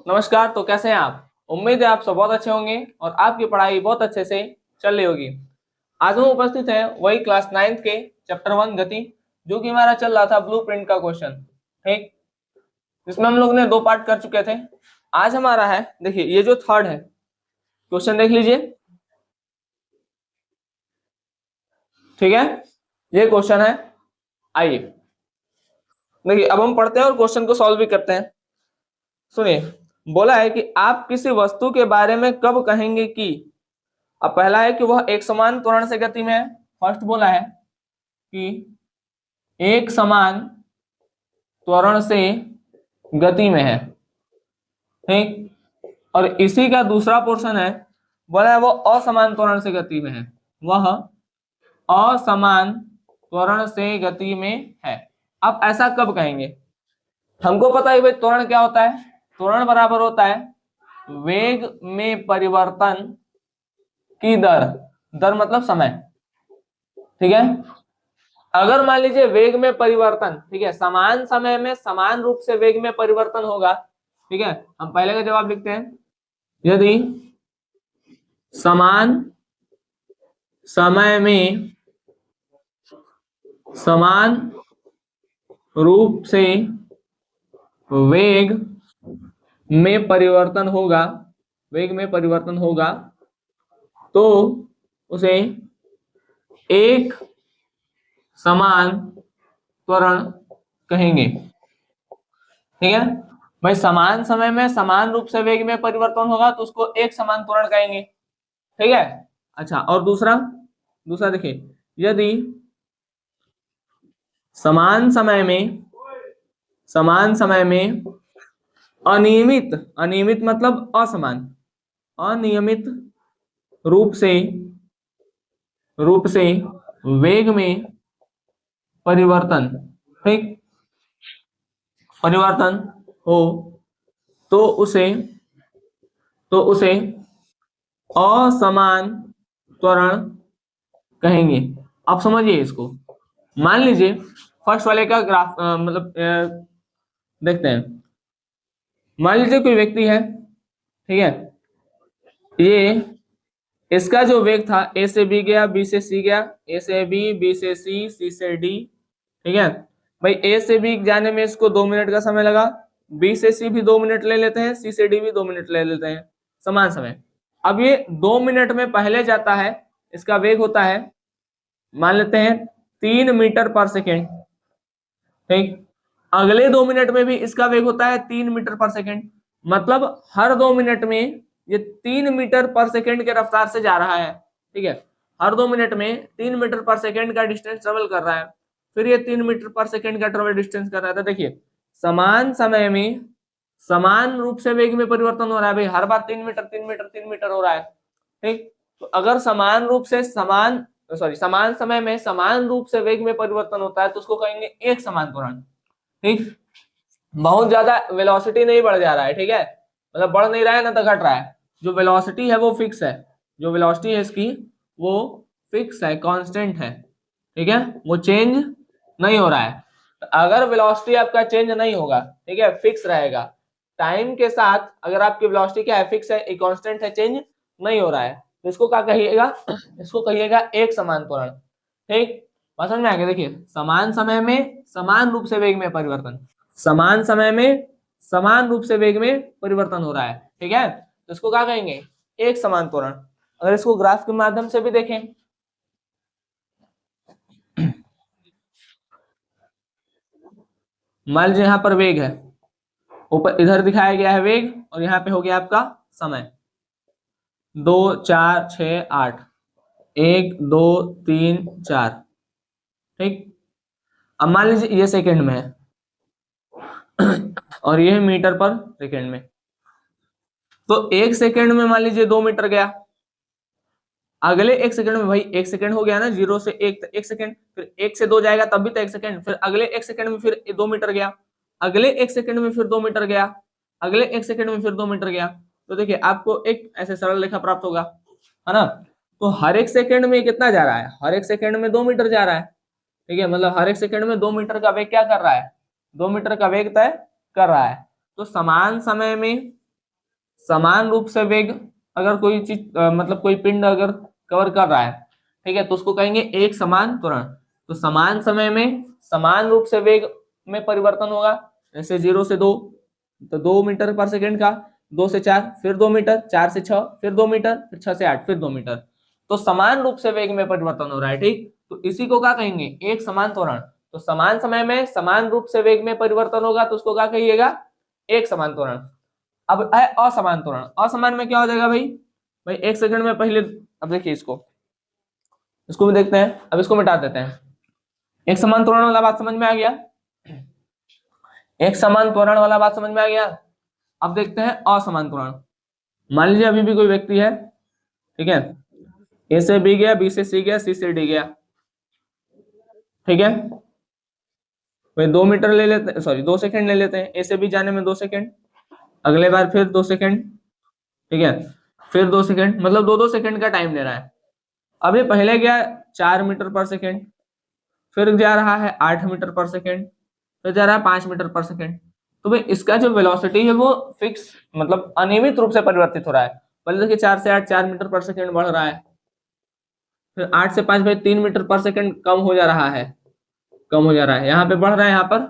नमस्कार। तो कैसे हैं आप? उम्मीद है आप सब बहुत अच्छे होंगे और आपकी पढ़ाई बहुत अच्छे से चल रही होगी। आज हम उपस्थित हैं वही क्लास 9th के चैप्टर 1 गति, जो कि हमारा चल रहा था ब्लूप्रिंट का क्वेश्चन। ठीक, जिसमें हम लोग ने 2 पार्ट कर चुके थे। आज हमारा है, देखिए ये जो थर्ड है क्वेश्चन, देख लीजिए। ठीक है, ये क्वेश्चन है। आइए देखिए, अब हम पढ़ते हैं और क्वेश्चन को सॉल्व भी करते हैं। सुनिए, बोला है कि आप किसी वस्तु के बारे में कब कहेंगे कि, अब पहला है कि वह एक समान त्वरण से गति में है। फर्स्ट बोला है कि एक समान त्वरण से गति में है। ठीक, और इसी का दूसरा पोर्शन है, बोला है वो असमान त्वरण से गति में है। वह असमान त्वरण से गति में है। अब ऐसा कब कहेंगे? हमको पता है भाई त्वरण क्या होता है। त्वरण बराबर होता है वेग में परिवर्तन की दर। दर मतलब समय। ठीक है, अगर मान लीजिए वेग में परिवर्तन, ठीक है, समान समय में समान रूप से वेग में परिवर्तन होगा। ठीक है, हम पहले का जवाब लिखते हैं। यदि समान समय में समान रूप से वेग में परिवर्तन होगा, वेग में परिवर्तन होगा, तो उसे एक समान त्वरण कहेंगे। ठीक है भाई, समान समय में समान रूप से वेग में परिवर्तन होगा तो उसको एक समान त्वरण कहेंगे। ठीक है, अच्छा, और दूसरा दूसरा देखिए, यदि समान समय में अनियमित, अनियमित मतलब असमान, अनियमित रूप से वेग में परिवर्तन, ठीक, परिवर्तन हो तो उसे असमान त्वरण कहेंगे। आप समझिए इसको। मान लीजिए फर्स्ट वाले का ग्राफ देखते हैं। मान लीजिए कोई व्यक्ति है, ठीक है, ये इसका जो वेग था ए से बी गया, बी से सी गया, ए से बी, बी से सी, सी से डी। ठीक है भाई, ए से बी जाने में इसको 2 मिनट का समय लगा, बी से सी भी 2 मिनट ले लेते हैं, सी से डी भी 2 मिनट ले लेते हैं, समान समय। अब ये 2 मिनट में पहले जाता है, इसका वेग होता है, मान लेते हैं 3 मीटर पर सेकेंड। ठीक, अगले 2 मिनट में भी इसका वेग होता है 3 मीटर पर सेकेंड। मतलब हर 2 मिनट में ये 3 मीटर पर सेकेंड के रफ्तार से जा रहा है। ठीक है, हर 2 मिनट में 3 मीटर पर सेकेंड का डिस्टेंस ट्रेवल कर रहा है, फिर ये 3 मीटर पर सेकेंड का ट्रेवल डिस्टेंस कर रहा है। तो देखिए, समान समय में समान रूप से वेग में परिवर्तन हो रहा है भाई, हर बार 3 मीटर 3 मीटर 3 मीटर हो रहा है। ठीक, तो अगर समान रूप से समान समय में समान रूप से वेग में परिवर्तन होता है तो उसको कहेंगे एक समान त्वरण। ठीक, बहुत ज्यादा वेलोसिटी नहीं बढ़ जा रहा है, ठीक है, मतलब बढ़ नहीं रहा है ना तो घट रहा है। जो वेलोसिटी है वो फिक्स है, जो वेलोसिटी है इसकी वो फिक्स है, कांस्टेंट है। ठीक है, वो चेंज नहीं हो रहा है। तो अगर वेलोसिटी आपका चेंज नहीं होगा, ठीक है, फिक्स रहेगा, टाइम के साथ अगर आपकी वेलोसिटी क्या है, फिक्स है, एक कांस्टेंट है, चेंज नहीं हो रहा है, तो इसको क्या कहिएगा? इसको कहिएगा एक समान त्वरण। ठीक, बात समझ में आ गया? देखिए, समान समय में समान रूप से वेग में परिवर्तन, समान समय में समान रूप से वेग में परिवर्तन हो रहा है। ठीक है, तो इसको क्या कहेंगे? एक समान त्वरण। अगर इसको ग्राफ के माध्यम से भी देखें, मान लीजिए यहाँ पर वेग है, ऊपर इधर दिखाया गया है वेग, और यहाँ पे हो गया आपका समय 2 4 6 8, 1 2 3 4। ठीक, अब मान लीजिए ये सेकंड में है और ये मीटर पर सेकंड में। तो एक सेकंड में मान लीजिए 2 मीटर गया, अगले एक सेकंड में भाई, एक सेकंड हो गया ना, 0 से 1 एक सेकंड, फिर 1 से 2 जाएगा तब भी तो एक सेकंड, फिर अगले एक सेकंड में फिर 2 मीटर गया, अगले एक सेकंड में फिर 2 मीटर गया, अगले एक सेकंड में फिर 2 मीटर गया। तो देखिए आपको एक ऐसे सरल रेखा प्राप्त होगा, है ना। तो हर एक सेकंड में कितना जा रहा है? हर एक सेकंड में 2 मीटर जा रहा है। ठीक है, मतलब हर एक सेकंड में 2 मीटर का वेग क्या कर रहा है? 2 मीटर का वेग तय कर रहा है। तो समान समय में समान रूप से वेग अगर कोई चीज मतलब कोई पिंड अगर कवर कर रहा है, ठीक है, तो उसको कहेंगे एक समान त्वरण। तो समान समय में समान रूप से वेग में परिवर्तन होगा, जैसे 0 से 2 तो 2 मीटर पर सेकेंड का, 2 से 4 फिर 2 मीटर, 4 से 6 फिर 2 मीटर, फिर 6 से 8 फिर 2 मीटर। तो समान रूप से वेग में परिवर्तन हो रहा है, ठीक। तो इसी को क्या कहेंगे, एक समान त्वरण। तो समान समय में समान रूप से वेग में परिवर्तन होगा तो उसको क्या कहिएगा, एक समान त्वरण। अब है असमान त्वरण। असमान में क्या हो जाएगा भाई, भाई एक सेकंड में पहले, अब देखिए इसको भी देखते हैं, अब इसको मिटा देते हैं। एक समान त्वरण वाला बात समझ में आ गया, एक समान त्वरण वाला बात समझ में आ गया। अब देखते हैं असमान त्वरण। मान लीजिए अभी भी कोई व्यक्ति है, ठीक है, ए से बी गया, बी से सी गया, सी से डी गया, ठीक है। भाई 2 मीटर ले लेते हैं, सॉरी 2 सेकंड ले लेते हैं, ए से बी जाने में 2 सेकंड, अगले बार फिर 2 सेकंड, ठीक है, फिर 2 सेकंड, मतलब 2-2 सेकंड का टाइम ले रहा है। अब ये पहले गया 4 मीटर पर सेकंड, फिर जा रहा है 8 मीटर पर सेकंड, फिर जा रहा है 5 मीटर पर सेकंड। तो भाई इसका जो वेलोसिटी है वो फिक्स मतलब अनियमित रूप से परिवर्तित हो रहा है। पहले देखिए 4 से 8 4 मीटर पर सेकंड बढ़ रहा है, फिर 8 से 5 भाई 3 मीटर पर सेकंड कम हो जा रहा है, कम हो जा रहा है, यहाँ पे बढ़ रहा है, यहाँ पर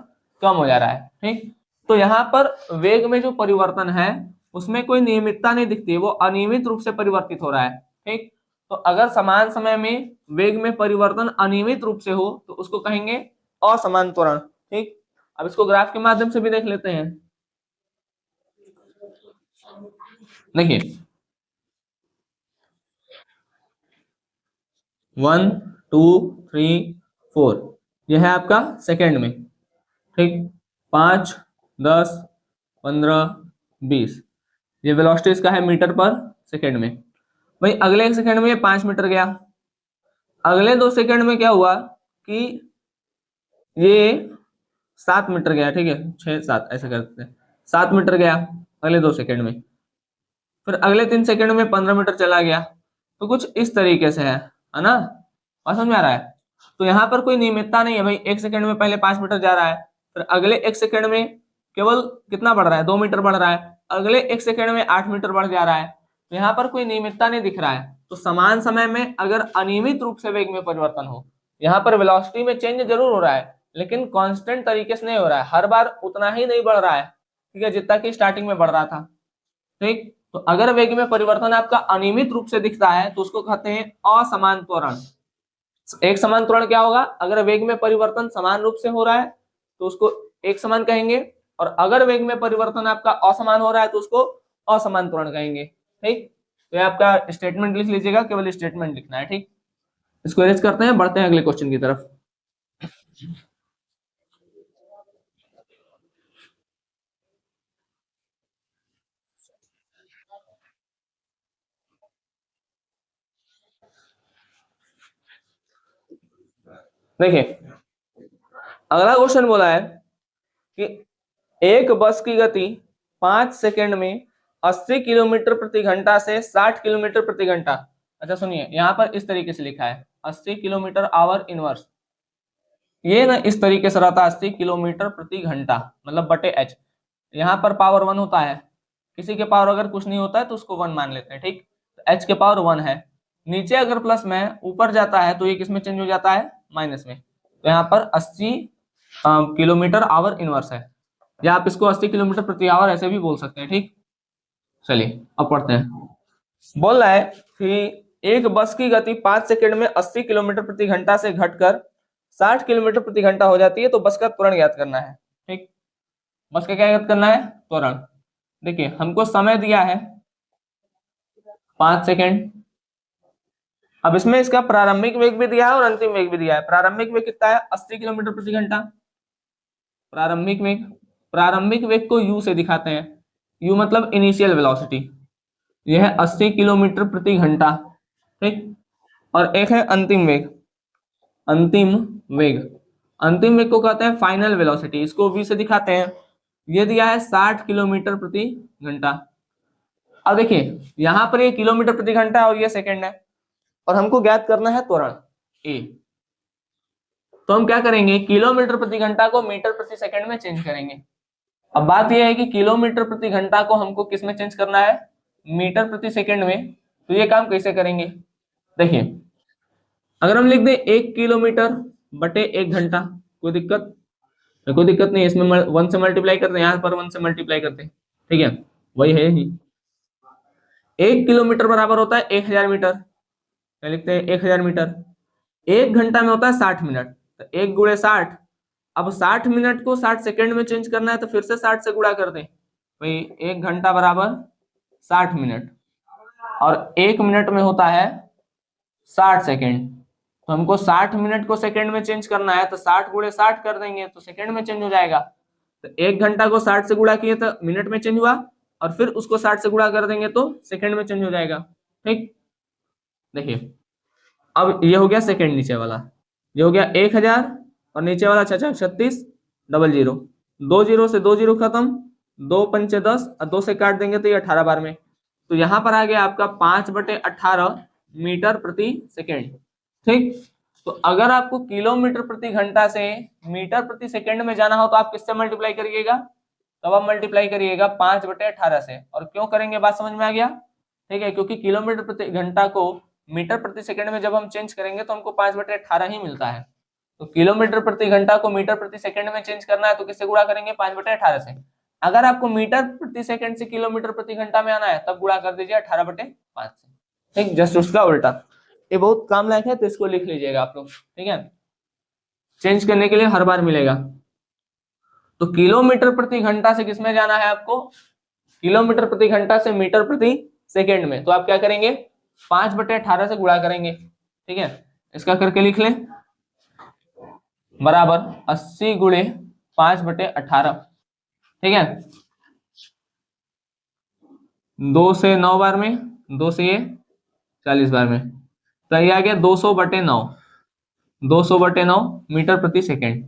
कम हो जा रहा है, ठीक। तो यहाँ पर वेग में जो परिवर्तन है उसमें कोई नियमितता नहीं दिखती है, वो अनियमित रूप से परिवर्तित हो रहा है, ठीक। तो अगर समान समय में वेग में परिवर्तन अनियमित रूप से हो तो उसको कहेंगे असमान त्वरण, ठीक। अब इसको ग्राफ के माध्यम से भी देख लेते हैं। देखिए 1 2 3 4 यह है आपका सेकेंड में, ठीक। 5 10 15 20 ये वेलोसिटी इसका है मीटर पर सेकेंड में। भाई अगले एक सेकंड में ये 5 मीटर गया, अगले 2 सेकंड में क्या हुआ कि ये 7 मीटर गया, ठीक है, 6 7 ऐसे करते हैं, 7 मीटर गया अगले 2 सेकंड में, फिर अगले 3 सेकंड में 15 मीटर चला गया। तो कुछ इस तरीके से है ना, और समझ में आ रहा है। तो यहाँ पर कोई नियमितता नहीं है भाई, एक सेकंड में पहले 5 मीटर जा रहा है, फिर अगले एक सेकंड में केवल कितना बढ़ रहा है, 2 मीटर बढ़ रहा है, अगले एक सेकंड में 8 मीटर बढ़ जा रहा है। तो यहाँ पर कोई नियमितता नहीं दिख रहा है। तो समान समय में अगर अनियमित रूप से वेग में परिवर्तन हो, यहाँ पर वेलोसिटी में चेंज जरूर हो रहा है लेकिन कांस्टेंट तरीके से नहीं हो रहा है, हर बार उतना ही नहीं बढ़ रहा है, ठीक है, जितना कि स्टार्टिंग में बढ़ रहा था, ठीक। तो अगर वेग में परिवर्तन आपका अनियमित रूप से दिखता है तो उसको कहते हैं असमान त्वरण। एक समान त्वरण क्या होगा, अगर वेग में परिवर्तन समान रूप से हो रहा है तो उसको एक समान कहेंगे, और अगर वेग में परिवर्तन आपका असमान हो रहा है तो उसको असमान त्वरण कहेंगे, ठीक। तो ये आपका स्टेटमेंट लिख लीजिएगा, केवल स्टेटमेंट लिखना है, ठीक। इसको एरेज करते हैं, बढ़ते हैं अगले क्वेश्चन की तरफ। देखिए अगला क्वेश्चन बोला है कि एक बस की गति 5 सेकंड में 80 किलोमीटर प्रति घंटा से 60 किलोमीटर प्रति घंटा। अच्छा सुनिए, यहाँ पर इस तरीके से लिखा है 80 किलोमीटर आवर इनवर्स, ये ना इस तरीके से रहता है 80 किलोमीटर प्रति घंटा मतलब बटे एच। यहाँ पर पावर 1 होता है, किसी के पावर अगर कुछ नहीं होता है तो उसको 1 मान लेते हैं, ठीक। तो एच के पावर 1 है, नीचे अगर प्लस में ऊपर जाता है तो ये किस में चेंज हो जाता है, माइनस में। तो यहाँ पर 80 किलोमीटर आवर इनवर्स है, या आप इसको 80 किलोमीटर प्रति आवर ऐसे भी बोल सकते हैं, ठीक। चलिए अब पढ़ते हैं। बोल रहा है कि एक बस की गति 5 सेकंड में 80 किलोमीटर प्रति घंटा से घटकर 60 किलोमीटर प्रति घंटा हो जाती है, तो बस का त्वरण ज्ञात करना है, ठीक। बस का क्या ज्ञात करना है, त्वरण। देखिए हमको समय दिया है 5 सेकंड, अब इसमें इसका प्रारंभिक वेग भी दिया है और अंतिम वेग भी दिया है। प्रारंभिक वेग कितना है, 80 किलोमीटर प्रति घंटा। प्रारंभिक वेग, प्रारंभिक वेग को u से दिखाते हैं, u मतलब इनिशियल वेलोसिटी, यह है 80 किलोमीटर प्रति घंटा, ठीक। और एक है अंतिम वेग, अंतिम वेग, अंतिम वेग को कहते हैं फाइनल वेलोसिटी, इसको v से दिखाते हैं, ये दिया है 60 किलोमीटर प्रति घंटा। अब देखिए यहाँ पर ये किलोमीटर प्रति घंटा और ये सेकंड है, और हमको ज्ञात करना है त्वरण a। तो हम क्या करेंगे, किलोमीटर प्रति घंटा को मीटर प्रति सेकंड में चेंज करेंगे, अब बात यह है कि किलोमीटर प्रति घंटा को हमको किस में चेंज करना है, मीटर प्रति सेकंड में। तो ये काम कैसे करेंगे, देखिए अगर हम लिख दें 1 किलोमीटर बटे 1 घंटा, कोई दिक्कत, कोई दिक्कत नहीं है इसमें, 1 से मल्टीप्लाई करते हैं, यहाँ पर 1 से मल्टीप्लाई करते हैं, ठीक है, वही है ही। 1 किलोमीटर बराबर होता है 1000 मीटर, क्या लिखते हैं 1000 मीटर। 1 घंटा में होता है 60 मिनट, तो 1 × 60। अब 60 मिनट को 60 सेकंड में चेंज करना है तो फिर से 60 से गुणा कर दें, भाई 1 घंटा बराबर 60 मिनट, और 1 मिनट में होता है 60 सेकंड। तो हमको 60 मिनट को सेकंड में चेंज करना है तो 60 × 60 कर देंगे तो सेकंड में चेंज हो जाएगा। तो 1 घंटा को 60 से गुणा किए तो मिनट में चेंज हुआ, और फिर उसको 60 से गुणा कर देंगे तो सेकंड में चेंज हो जाएगा, ठीक। देखिए अब ये हो गया सेकंड नीचे वाला, ये हो गया 1000, और नीचे वाला 36 डबल जीरो, 2 जीरो से 2 जीरो खत्म, 2 पंचे 10, और 2 से काट देंगे तो ये 18 बार में। तो यहाँ पर आ गया आपका 5/18 मीटर प्रति सेकेंड, ठीक। तो अगर आपको किलोमीटर प्रति घंटा से मीटर प्रति सेकंड में जाना हो तो आप किससे मल्टीप्लाई करिएगा, तब आप मल्टीप्लाई करिएगा 5/18 से। और क्यों करेंगे, बात समझ में आ गया, ठीक है, क्योंकि किलोमीटर प्रति घंटा को मीटर प्रति सेकंड में जब हम चेंज करेंगे तो हमको 5/18 ही मिलता है। तो किलोमीटर प्रति घंटा को मीटर प्रति सेकंड में चेंज करना है तो किससे गुणा करेंगे, 5/18 से। अगर आपको मीटर प्रति सेकंड से किलोमीटर प्रति घंटा में आना है तब गुणा कर दीजिए 18/5 से, ठीक, जस्ट उसका उल्टा। ये बहुत काम लायक है तो इसको लिख लीजिएगा आप लोग, ठीक है, चेंज करने के लिए हर बार मिलेगा। तो किलोमीटर प्रति घंटा से किसमें जाना है आपको, किलोमीटर प्रति घंटा से मीटर प्रति सेकंड में, तो आप क्या करेंगे 5/18 से गुणा करेंगे, ठीक है। इसका करके लिख लें, बराबर 80 × 5/18, ठीक है। 2 से 9 बार में, 2 से ये 40 बार में, तो ये आ गया 200/9, 200/9 मीटर प्रति सेकंड,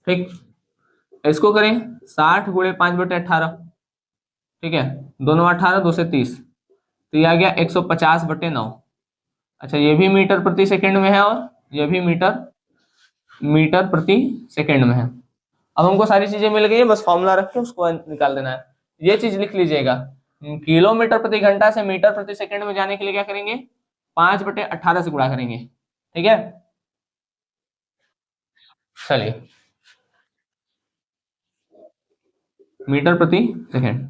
ठीक। इसको करें 60 × 5/18, ठीक है, दोनों 18, 2 से 30, तो ये आ गया 150/9। अच्छा ये भी मीटर प्रति सेकंड में है और ये भी मीटर प्रति सेकंड में है। अब हमको सारी चीजें मिल गई है, बस फॉर्मूला रख के उसको निकाल देना है। ये चीज लिख लीजिएगा, किलोमीटर प्रति घंटा से मीटर प्रति सेकंड में जाने के लिए क्या करेंगे, 5/18 से गुणा करेंगे, ठीक है। चलिए मीटर प्रति सेकंड,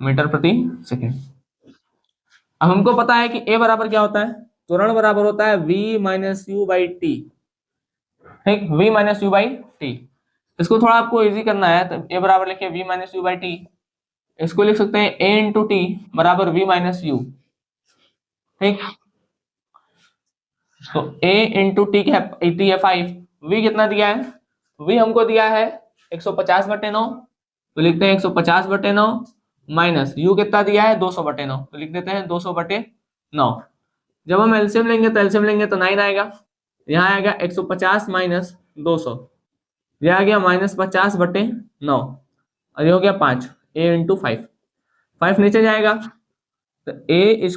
मीटर प्रति सेकंड। अब हमको पता है कि ए बराबर क्या होता है, त्वरण बराबर होता है v - u/t, ठीक, v - u/t। इसको थोड़ा आपको इजी करना है तो ए बराबर लिखिए v - u/t। इसको लिख सकते हैं a × t बराबर v - u, ठीक। तो a × t है 5, v कितना दिया है, v हमको दिया है 150/9, तो लिखते हैं 150/9, माइनस u कितना दिया है 200/9, तो लिख देते हैं 200/9। जब हम एलसीएम लेंगे तो 9 आएगा, यहाँ आएगा 150 माइनस 200, यह आ गया -50/9, और ये हो गया 5, a × 5, 5 नीचे जाएगा तो a =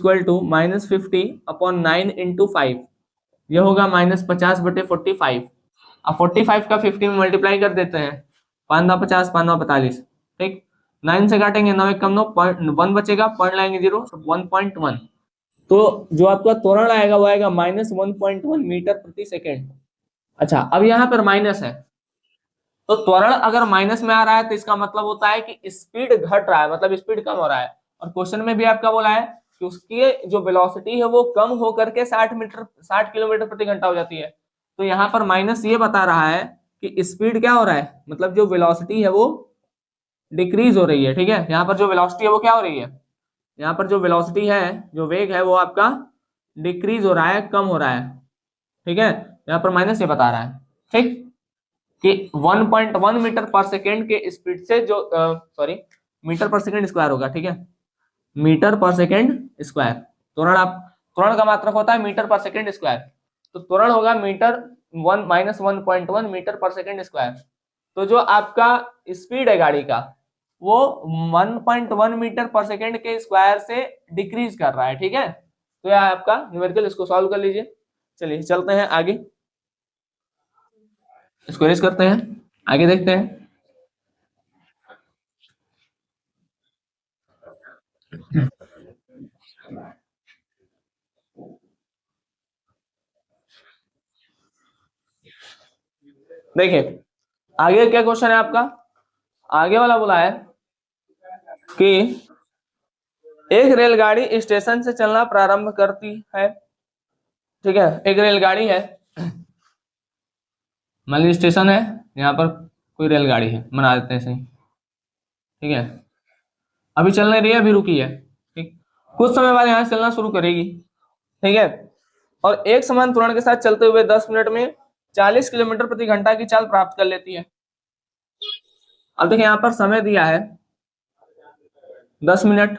-50/9 × 5, ये होगा -50/45। अब 45 का 50 में मल्टीप्लाई कर देते हैं, 5 9 50, 5 9 45, ठीक। 9 से काटेंगे 9 1 कम 9, 1 बचेगा, पॉइंट लाएंगे 0, 1.1। तो जो आपका त्वरण आएगा वो आएगा -1.1 मीटर प्रति सेकेंड। अच्छा अब यहाँ पर माइनस है, तो त्वरण अगर माइनस में आ रहा है तो इसका मतलब होता है कि स्पीड घट रहा है, मतलब स्पीड कम हो रहा है। और क्वेश्चन में भी आपका बोला है कि उसकी जो वेलोसिटी है वो कम होकर के 60 किलोमीटर प्रति घंटा हो जाती है। तो यहाँ पर माइनस ये बता रहा है कि स्पीड क्या हो रहा है, मतलब जो वेलोसिटी है वो डिक्रीज हो रही है, ठीक है। यहाँ पर जो वेलोसिटी है वो क्या हो रही है, यहाँ पर जो वेलोसिटी है, जो वेग है वो आपका डिक्रीज हो रहा है, कम हो रहा है, ठीक है। यहाँ पर माइनस ये बता रहा है, ठीक, कि 1.1 मीटर पर सेकेंड के स्पीड से जो सॉरी मीटर पर सेकेंड स्क्वायर होगा, ठीक है, मीटर पर सेकेंड स्क्वायर। त्वरण का मात्रक होता है मीटर पर सेकेंड स्क्वायर, तो त्वरण होगा मीटर -1.1 मीटर पर सेकेंड स्क्वायर। तो जो आपका स्पीड है गाड़ी का वो 1.1 मीटर पर सेकेंड के स्क्वायर से डिक्रीज कर रहा है, ठीक है। तो यह आपका न्यूमेरिकल, इसको सॉल्व कर लीजिए। चलिए चलते हैं आगे, इसको रेस करते हैं, आगे देखते हैं। देखिए आगे क्या क्वेश्चन है आपका, आगे वाला बोला है कि एक रेलगाड़ी स्टेशन से चलना प्रारंभ करती है, ठीक है, एक रेलगाड़ी है, मान लीजिए स्टेशन है, यहाँ पर कोई रेलगाड़ी है, बना देते हैं सही, ठीक है, अभी चल नहीं रही है, अभी रुकी है, ठीक, कुछ समय बाद यहाँ से चलना शुरू करेगी, ठीक है, और एक समान त्वरण के साथ चलते हुए 10 मिनट में 40 किलोमीटर प्रति घंटा की चाल प्राप्त कर लेती है। अब देखिए यहाँ पर समय दिया है 10 मिनट,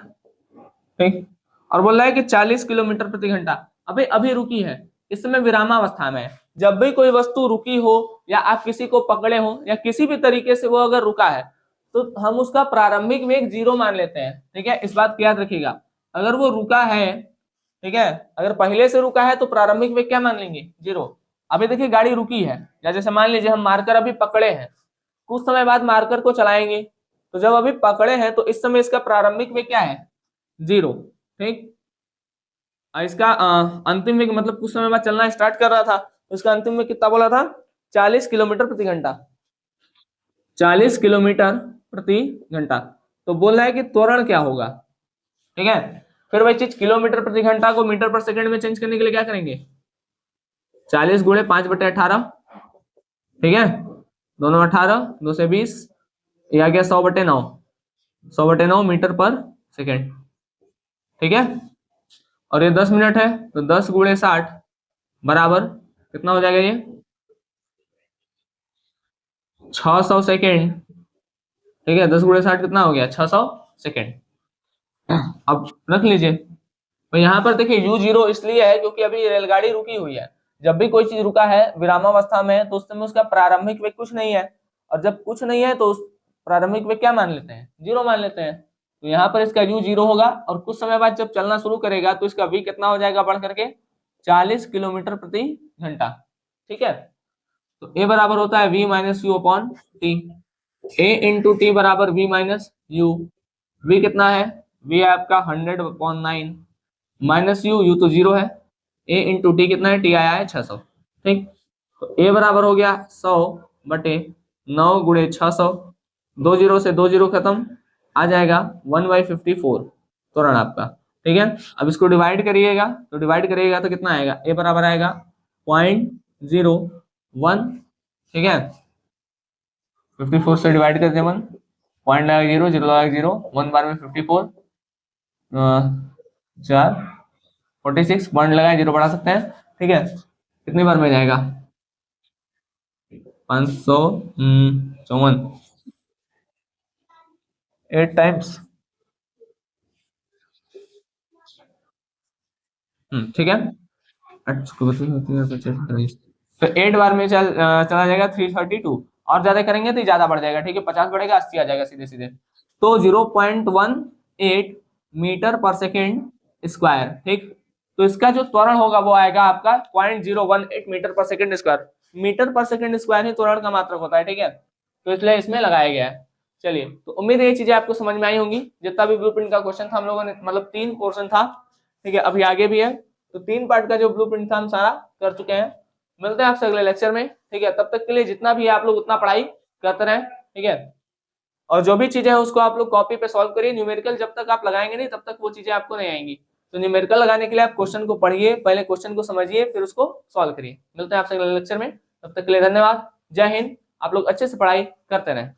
ठीक, और बोल रहा है कि 40 किलोमीटर प्रति घंटा, अभी अभी रुकी है, इस समय विरामावस्था में है। जब भी कोई वस्तु रुकी हो या आप किसी को पकड़े हो या किसी भी तरीके से वो अगर रुका है तो हम उसका प्रारंभिक वेग 0 मान लेते हैं, ठीक है, इस बात की याद रखिएगा। अगर वो रुका है, ठीक है, अगर पहले से रुका है तो प्रारंभिक वेग क्या मान लेंगे, 0। अभी देखिए गाड़ी रुकी है, या जैसे मान लीजिए हम मार्कर अभी पकड़े हैं, कुछ समय बाद मार्कर को चलाएंगे, तो जब अभी पकड़े हैं तो इस समय इसका प्रारंभिक वेग क्या है, 0, ठीक, और इसका अंतिम वेग मतलब कुछ समय बाद चलना स्टार्ट कर रहा था तो इसका अंतिम वेग कितना बोला था, 40 किलोमीटर प्रति घंटा, 40 किलोमीटर प्रति घंटा। तो बोल रहा है कि त्वरण क्या होगा, ठीक है, फिर वही चीज किलोमीटर प्रति घंटा को मीटर पर सेकंड में चेंज करने के लिए क्या करेंगे, 40 गुणे 5/18, ठीक है, दोनों 18, 2 से 20, ये आ गया 100/9, 100/9 मीटर पर सेकेंड, ठीक है, और ये 10 मिनट है तो 10 गुणे 60 बराबर कितना हो जाएगा, ये 600 सेकेंड, ठीक है, 10 गुणे 60 कितना हो गया, 600 सेकेंड। अब रख लीजिए, तो यहाँ पर देखिए u0 इसलिए है क्योंकि अभी रेलगाड़ी रुकी हुई है, जब भी कोई चीज रुका है विरामावस्था में है तो उस समय उसका प्रारंभिक वेग कुछ नहीं है, और जब कुछ नहीं है तो उस प्रारंभिक वेग क्या मान लेते हैं, 0 मान लेते हैं, तो यहाँ पर इसका u0 होगा, और कुछ समय बाद जब चलना शुरू करेगा तो इसका v कितना हो जाएगा बढ़ करके 40 किलोमीटर प्रति घंटा, ठीक है, तो a बराबर होता है v minus you upon T, a into T बराबर v माइनस यू, v कितना है, v है आपका 100/9 माइनस यू तो 0 है, a इंटू टी कितना है, टी आया है 600, ठीक, तो a बराबर हो गया 100/9 गुणे 600, 2 0 से 2 0 खत्म, आ जाएगा 1/54 त्वरण आपका, ठीक है। अब इसको डिवाइड करिएगा तो कितना आएगा, a बराबर आएगा 0.01, ठीक है, 54 से डिवाइड कर दे 1, पॉइंट लगा 0, 0 लगा 0, 1 बार में 54, 4 46 पॉइंट लगाए, 0 बढ़ा सकते हैं, ठीक है, कितनी बार में जाएगा 554, 8 टाइम्स, ठीक है, तो 8 बार में चला जाएगा 332, और ज्यादा करेंगे तो ज्यादा बढ़ जाएगा, ठीक है, 50 बढ़ेगा 80 आ जाएगा सीधे सीधे, तो 0.18 मीटर पर सेकेंड स्क्वायर, ठीक, तो इसका जो त्वरण होगा वो आएगा आपका 0.018 मीटर पर सेकेंड स्क्वायर, मीटर पर सेकेंड स्क्वायर ही त्वरण का मात्रक होता है, ठीक है, तो इसलिए इसमें लगाया गया है। चलिए, तो उम्मीद है ये चीजें आपको समझ में आई होंगी, जितना भी ब्लूप्रिंट का क्वेश्चन था हम लोगों ने, मतलब 3 पोर्शन था, ठीक है, अभी आगे भी है, तो 3 पार्ट का जो ब्लूप्रिंट था हम सारा कर चुके हैं। मिलते हैं आपसे अगले लेक्चर में, ठीक है, तब तक के लिए जितना भी है आप लोग उतना पढ़ाई करते रहें, ठीक है, और जो भी चीजें हैं उसको आप लोग कॉपी पे सॉल्व करिए, न्यूमेरिकल जब तक आप लगाएंगे नहीं तब तक वो चीजें आपको नहीं आएंगी, तो न्यूमेरिकल लगाने के लिए आप क्वेश्चन को पढ़िए, पहले क्वेश्चन को समझिए फिर उसको सॉल्व करिए। मिलते हैं आपसे अगले लेक्चर में, तब तक के लिए धन्यवाद, जय हिंद, आप लोग अच्छे से पढ़ाई करते रहें।